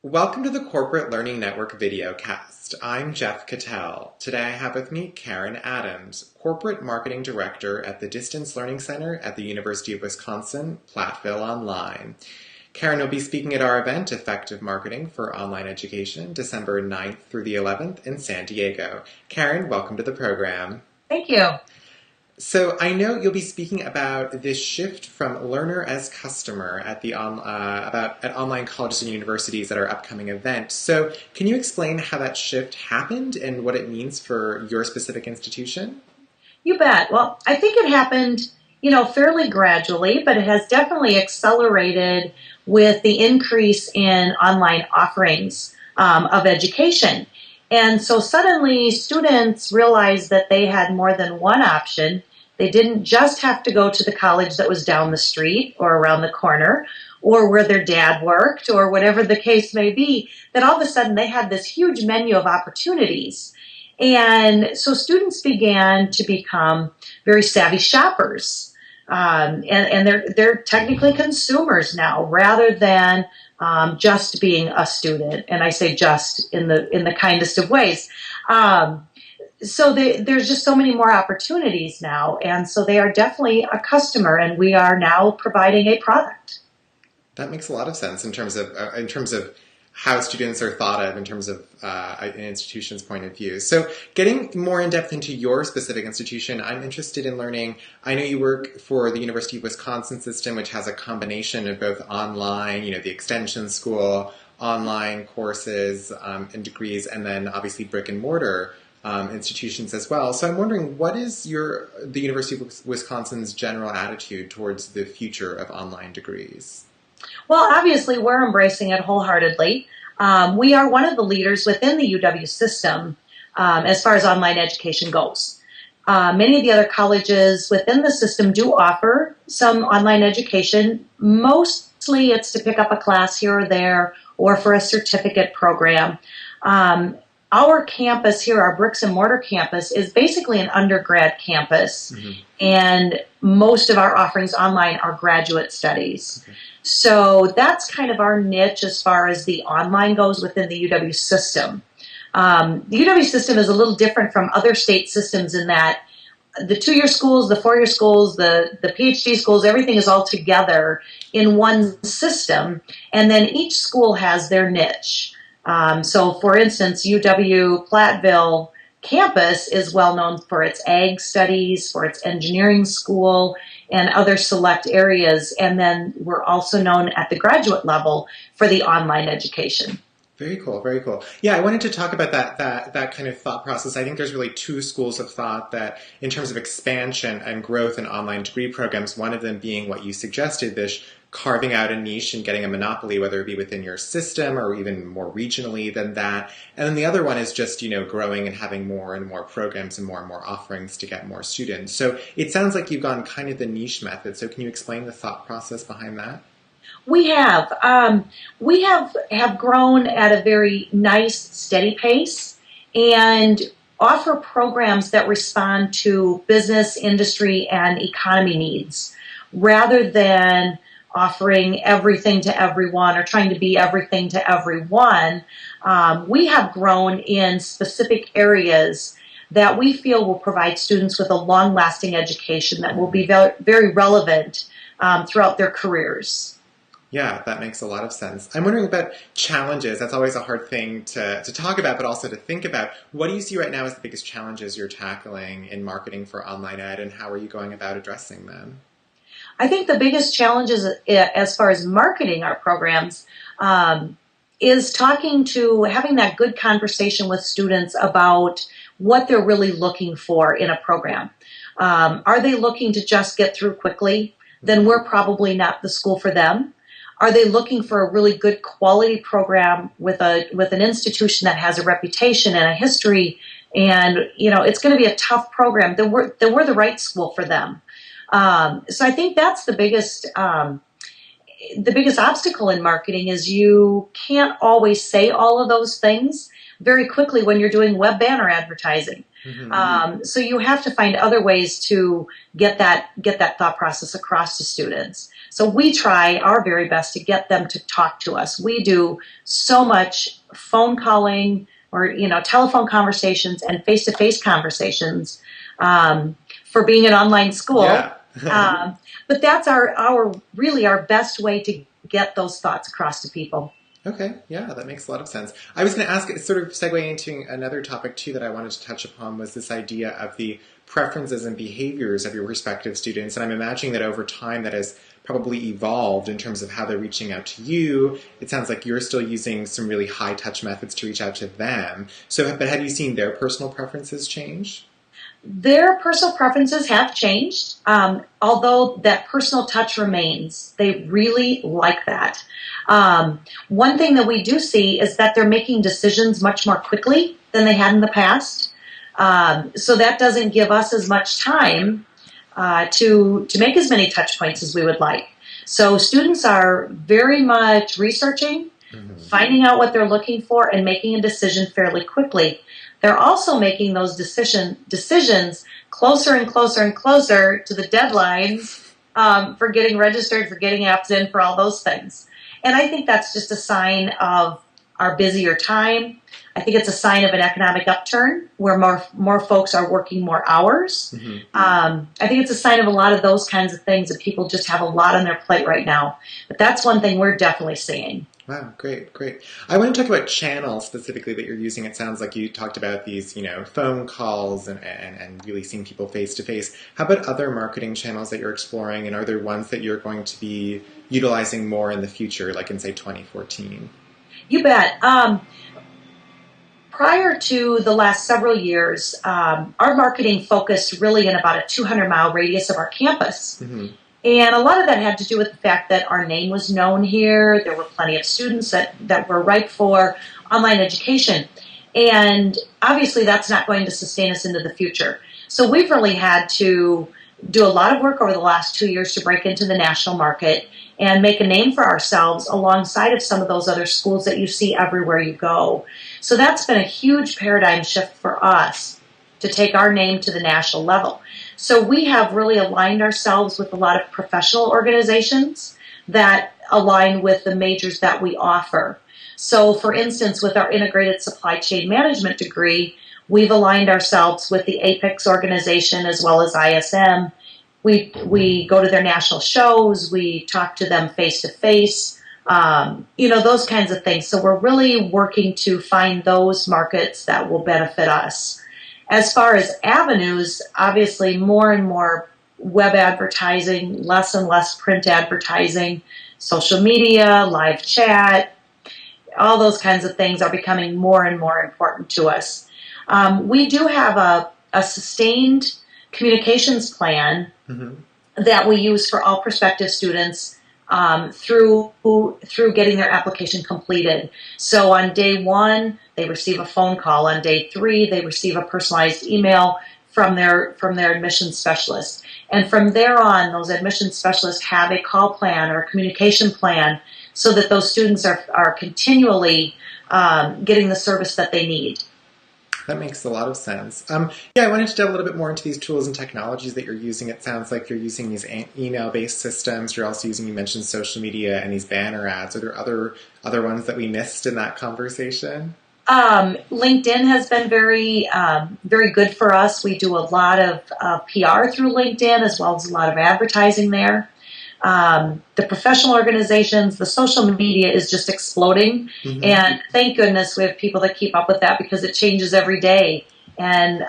Welcome to the Corporate Learning Network videocast. I'm Jeff Cattell. Today I have with me Karen Adams, Corporate Marketing Director at the Distance Learning Center at the University of Wisconsin-Platteville Online. Karen will be speaking at our event, Effective Marketing for Online Education, December 9th through the 11th in San Diego. Karen, welcome to the program. Thank you. So I know you'll be speaking about this shift from learner as customer at at online colleges and universities at our upcoming event. So can you explain how that shift happened and what it means for your specific institution? You bet. Well, I think it happened, fairly gradually, but it has definitely accelerated with the increase in online offerings of education. And so suddenly students realized that they had more than one option. They didn't just have to go to the college that was down the street or around the corner or where their dad worked or whatever the case may be, that all of a sudden they had this huge menu of opportunities. And so students began to become very savvy shoppers. And they're technically consumers now rather than just being a student, and I say just in the kindest of ways. So there's just so many more opportunities now, and so they are definitely a customer, and we are now providing a product. That makes a lot of sense in terms of how students are thought of in terms of an institution's point of view. So getting more in depth into your specific institution, I'm interested in learning, I know you work for the University of Wisconsin system, which has a combination of both online, the extension school, online courses and degrees, and then obviously brick and mortar institutions as well. So I'm wondering, what is the University of Wisconsin's general attitude towards the future of online degrees? Well, obviously, we're embracing it wholeheartedly. We are one of the leaders within the UW system as far as online education goes. Many of the other colleges within the system do offer some online education. Mostly it's to pick up a class here or there or for a certificate program. Our campus here, our bricks and mortar campus, is basically an undergrad campus, and most of our offerings online are graduate studies. Okay. So that's kind of our niche as far as the online goes within the UW system. The UW system is a little different from other state systems in that the 2-year schools, the 4-year schools, the PhD schools, everything is all together in one system, and then each school has their niche. So, for instance, UW Platteville campus is well known for its ag studies, for its engineering school, and other select areas. And then we're also known at the graduate level for the online education. Very cool, very cool. Yeah, I wanted to talk about that kind of thought process. I think there's really two schools of thought that in terms of expansion and growth in online degree programs, one of them being what you suggested, this carving out a niche and getting a monopoly, whether it be within your system or even more regionally than that. And then the other one is just, growing and having more and more programs and more offerings to get more students. So it sounds like you've gone kind of the niche method. So can you explain the thought process behind that? We have grown at a very nice, steady pace and offer programs that respond to business, industry, and economy needs rather than offering everything to everyone or trying to be everything to everyone. We have grown in specific areas that we feel will provide students with a long-lasting education that will be very relevant throughout their careers. Yeah, that makes a lot of sense. I'm wondering about challenges. That's always a hard thing to talk about, but also to think about. What do you see right now as the biggest challenges you're tackling in marketing for online ed, and how are you going about addressing them? I think the biggest challenges as far as marketing our programs is having that good conversation with students about what they're really looking for in a program. Are they looking to just get through quickly? Then we're probably not the school for them. Are they looking for a really good quality program with an institution that has a reputation and a history, and it's going to be a tough program? Then we're the right school for them. So I think that's the biggest obstacle in marketing is you can't always say all of those things very quickly when you're doing web banner advertising. So you have to find other ways to get that thought process across to students. So we try our very best to get them to talk to us. We do so much phone calling or telephone conversations and face-to-face conversations for being an online school. Yeah. But that's our really our best way to get those thoughts across to people. Okay, yeah, that makes a lot of sense. I was going to ask, sort of segueing into another topic too that I wanted to touch upon, was this idea of the preferences and behaviors of your respective students. And I'm imagining that over time that has probably evolved in terms of how they're reaching out to you. It sounds like you're still using some really high touch methods to reach out to them. So, but have you seen their personal preferences change? Their personal preferences have changed, although that personal touch remains. They really like that. One thing that we do see is that they're making decisions much more quickly than they had in the past. So that doesn't give us as much time to make as many touch points as we would like. So students are very much researching, finding out what they're looking for, and making a decision fairly quickly. They're also making those decisions closer and closer and closer to the deadlines for getting registered, for getting apps in, for all those things. And I think that's just a sign of our busier time. I think it's a sign of an economic upturn where more folks are working more hours. I think it's a sign of a lot of those kinds of things, that people just have a lot on their plate right now. But that's one thing we're definitely seeing. Wow, great. I want to talk about channels specifically that you're using. It sounds like you talked about these, phone calls and really seeing people face to face. How about other marketing channels that you're exploring, and are there ones that you're going to be utilizing more in the future, like in, say, 2014? You bet. Prior to the last several years, our marketing focused really in about a 200-mile radius of our campus. And a lot of that had to do with the fact that our name was known here. There were plenty of students that were ripe for online education. And obviously that's not going to sustain us into the future. So we've really had to do a lot of work over the last 2 years to break into the national market and make a name for ourselves alongside of some of those other schools that you see everywhere you go. So that's been a huge paradigm shift for us to take our name to the national level. So we have really aligned ourselves with a lot of professional organizations that align with the majors that we offer. So for instance, with our integrated supply chain management degree, we've aligned ourselves with the APEX organization as well as ISM. We go to their national shows, we talk to them face to face, those kinds of things. So we're really working to find those markets that will benefit us. As far as avenues, obviously more and more web advertising, less and less print advertising, social media, live chat, all those kinds of things are becoming more and more important to us. We do have a sustained communications plan that we use for all prospective students through getting their application completed. So on day 1, they receive a phone call. On day 3, they receive a personalized email from their admissions specialist. And from there on, those admissions specialists have a call plan or a communication plan so that those students are continually getting the service that they need. That makes a lot of sense. I wanted to delve a little bit more into these tools and technologies that you're using. It sounds like you're using these email-based systems. You're also using, you mentioned social media and these banner ads. Are there other ones that we missed in that conversation? LinkedIn has been very good for us. We do a lot of PR through LinkedIn as well as a lot of advertising there. The professional organizations, the social media is just exploding. And thank goodness we have people that keep up with that because it changes every day. And,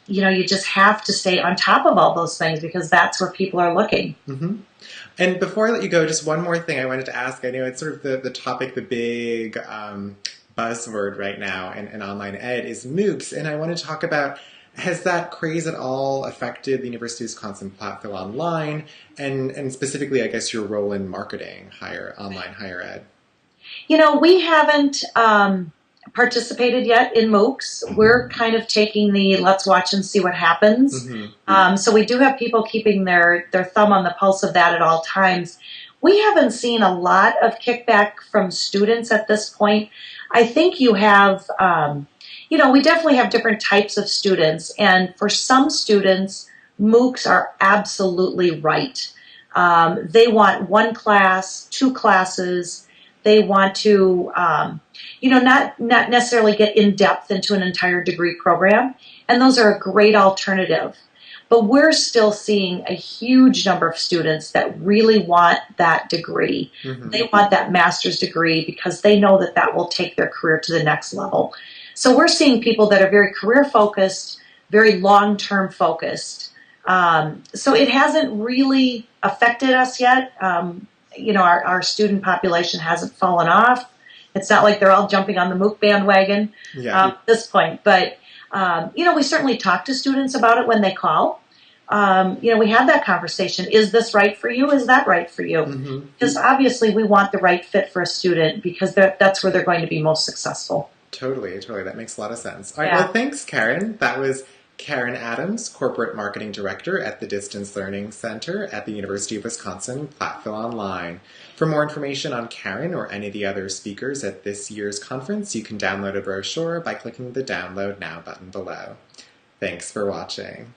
you just have to stay on top of all those things because that's where people are looking. And before I let you go, just one more thing I wanted to ask. I know it's sort of the topic, the big buzzword right now in online ed is MOOCs. And I want to talk about, has that craze at all affected the University of Wisconsin-Platteville online, and specifically, I guess, your role in marketing online higher ed? We haven't participated yet in MOOCs. We're kind of taking the let's watch and see what happens. So we do have people keeping their thumb on the pulse of that at all times. We haven't seen a lot of kickback from students at this point. I think you have we definitely have different types of students, and for some students, MOOCs are absolutely right. They want one class, two classes. They want to, not necessarily get in depth into an entire degree program, and those are a great alternative. But we're still seeing a huge number of students that really want that degree. Mm-hmm. They want that master's degree because they know that that will take their career to the next level. So we're seeing people that are very career focused, very long-term focused. So it hasn't really affected us yet. Our student population hasn't fallen off. It's not like they're all jumping on the MOOC bandwagon at this point. But, we certainly talk to students about it when they call. We have that conversation. Is this right for you? Is that right for you? Mm-hmm. Because obviously we want the right fit for a student because that's where they're going to be most successful. Totally. That makes a lot of sense. All right, well, thanks, Karen. That was Karen Adams, Corporate Marketing Director at the Distance Learning Center at the University of Wisconsin-Platteville Online. For more information on Karen or any of the other speakers at this year's conference, you can download a brochure by clicking the Download Now button below. Thanks for watching.